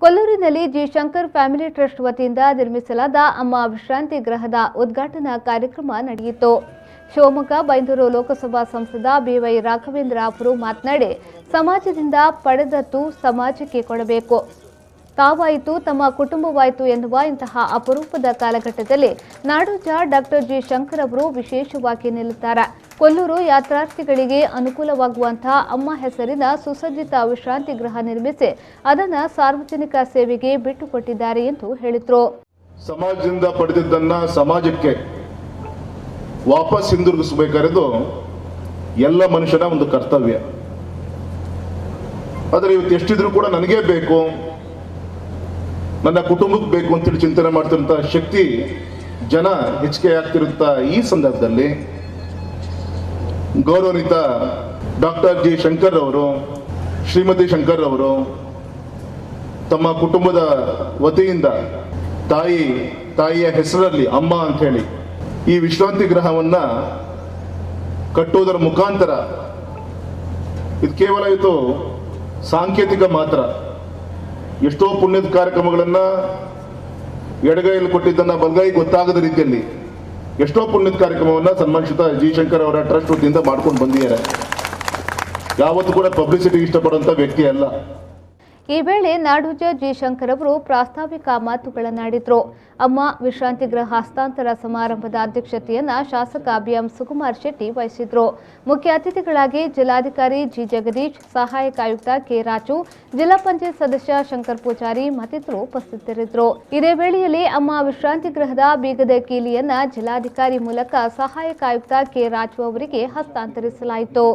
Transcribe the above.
ಕೊಲ್ಲೂರಿನಲ್ಲಿ G Shankar family trust ವತಿಯಿಂದ ನಿರ್ಮಿಸಲಾದ ಅಮ್ಮ ವಿಶ್ರಾಂತಿ ಗೃಹದ ಉದ್ಘಾಟನಾ ಕಾರ್ಯಕ್ರಮ ನಡೆಯಿತು. ಶಿವಮೊಗ್ಗ ಬೈಂದೂರು ಲೋಕಸಭಾ ಸಂಸದ ಬಿವೈ ರಾಘವೇಂದ್ರ ಅವರು ಮಾತನಾಡಿ, ಸಮಾಜದಿಂದ ಪಡೆದದ್ದು ಸಮಾಜಕ್ಕೆ ಕೊಡಬೇಕು, ತಾವಾಯಿತು ತಮ್ಮ ಕುಟುಂಬವಾಯಿತು ಎನ್ನುವ ಇಂತಹ ಅಪರೂಪದ ಕಾಲಘಟ್ಟದಲ್ಲಿ ನಾಡೋಜ ಡಾಕ್ಟರ್ ಜಿ ಶಂಕರ್ ಅವರು ವಿಶೇಷವಾಗಿ ನಿಲ್ಲುತ್ತಾರೆ. ಕೊಲ್ಲೂರು ಯಾತ್ರಾರ್ಥಿಗಳಿಗೆ ಅನುಕೂಲವಾಗುವಂತಹ ಅಮ್ಮ ಹೆಸರಿನ ಸುಸಜ್ಜಿತ ವಿಶ್ರಾಂತಿ ಗೃಹ ನಿರ್ಮಿಸಿ ಅದನ್ನು ಸಾರ್ವಜನಿಕ ಸೇವೆಗೆ ಬಿಟ್ಟುಕೊಟ್ಟಿದ್ದಾರೆ ಎಂದು ಹೇಳಿದರು. ಸಮಾಜದಿಂದ ಪಡೆದಿದ್ದನ್ನ ಸಮಾಜಕ್ಕೆ ವಾಪಸ್ ಹಿಂದಿರುಗಿಸಬೇಕಾಗಿರೋದು ಎಲ್ಲ ಮನುಷ್ಯನ ಒಂದು ಕರ್ತವ್ಯ. ಆದರೆ ಇವತ್ತು ಎಷ್ಟಿದ್ರೂ ಕೂಡ ನನಗೇ ಬೇಕು, ನನ್ನ ಕುಟುಂಬಕ್ಕೆ ಬೇಕು ಅಂತೇಳಿ ಚಿಂತನೆ ಮಾಡ್ತಿರುವಂಥ ಶಕ್ತಿ ಜನ ಹೆಚ್ಚಿಗೆ ಆಗ್ತಿರುವಂಥ ಈ ಸಂದರ್ಭದಲ್ಲಿ ಗೌರವಾನ್ವಿತ ಡಾಕ್ಟರ್ ಜಿ ಶಂಕರ್ ಅವರು, ಶ್ರೀಮತಿ ಶಂಕರ್ ಅವರು ತಮ್ಮ ಕುಟುಂಬದ ವತಿಯಿಂದ ತಾಯಿಯ ಹೆಸರಲ್ಲಿ ಅಮ್ಮ ಅಂತ ಹೇಳಿ ಈ ವಿಶ್ರಾಂತಿ ಗೃಹವನ್ನ ಕಟ್ಟುವುದರ ಮುಖಾಂತರ ಇದು ಕೇವಲ ಇದು ಸಾಂಕೇತಿಕ ಮಾತ್ರ. ಎಷ್ಟೋ ಪುಣ್ಯದ ಕಾರ್ಯಕ್ರಮಗಳನ್ನ ಎಡಗೈಯಲ್ಲಿ ಕೊಟ್ಟಿದ್ದನ್ನ ಬಲಗೈ ಗೊತ್ತಾಗದ ರೀತಿಯಲ್ಲಿ ಎಷ್ಟೋ ಪುಣ್ಯದ ಕಾರ್ಯಕ್ರಮವನ್ನ ಸನ್ಮಾನಿಸಿದ ಜಿ ಶಂಕರ್ ಅವರ ಟ್ರಸ್ಟ್ ವತಿಯಿಂದ ಮಾಡ್ಕೊಂಡು ಬಂದಿದ್ದಾರೆ. ಯಾವತ್ತೂ ಕೂಡ ಪಬ್ಲಿಸಿಟಿ ಇಷ್ಟಪಡುವಂತ ವ್ಯಕ್ತಿ ಅಲ್ಲ. ಈ ವೇಳೆ ನಾಡೋಜ ಜಿ ಶಂಕರ್ ಅವರು ಪ್ರಾಸ್ತಾವಿಕ ಮಾತುಗಳನ್ನಾಡಿದರು. ಅಮ್ಮ ವಿಶ್ರಾಂತಿ ಗೃಹ ಹಸ್ತಾಂತರ ಸಮಾರಂಭದ ಅಧ್ಯಕ್ಷತೆಯನ್ನ ಶಾಸಕ ಬಿಎಂ ಸುಕುಮಾರ್ ಶೆಟ್ಟಿ ವಹಿಸಿದ್ರು. ಮುಖ್ಯ ಅತಿಥಿಗಳಾಗಿ ಜಿಲ್ಲಾಧಿಕಾರಿ ಜಿ ಜಗದೀಶ್, ಸಹಾಯಕ ಆಯುಕ್ತ ಕೆ ರಾಜು, ಜಿಲ್ಲಾ ಪಂಚಾಯತ್ ಸದಸ್ಯ ಶಂಕರ್ ಪೂಜಾರಿ ಮತ್ತಿತರರು ಉಪಸ್ಥಿತರಿದ್ದರು. ಇದೇ ವೇಳೆಯಲ್ಲಿ ಅಮ್ಮ ವಿಶ್ರಾಂತಿ ಗೃಹದ ಬೀಗದ ಕೀಲಿಯನ್ನ ಜಿಲ್ಲಾಧಿಕಾರಿ ಮೂಲಕ ಸಹಾಯಕ ಆಯುಕ್ತ ಕೆ ರಾಜು ಅವರಿಗೆ ಹಸ್ತಾಂತರಿಸಲಾಯಿತು.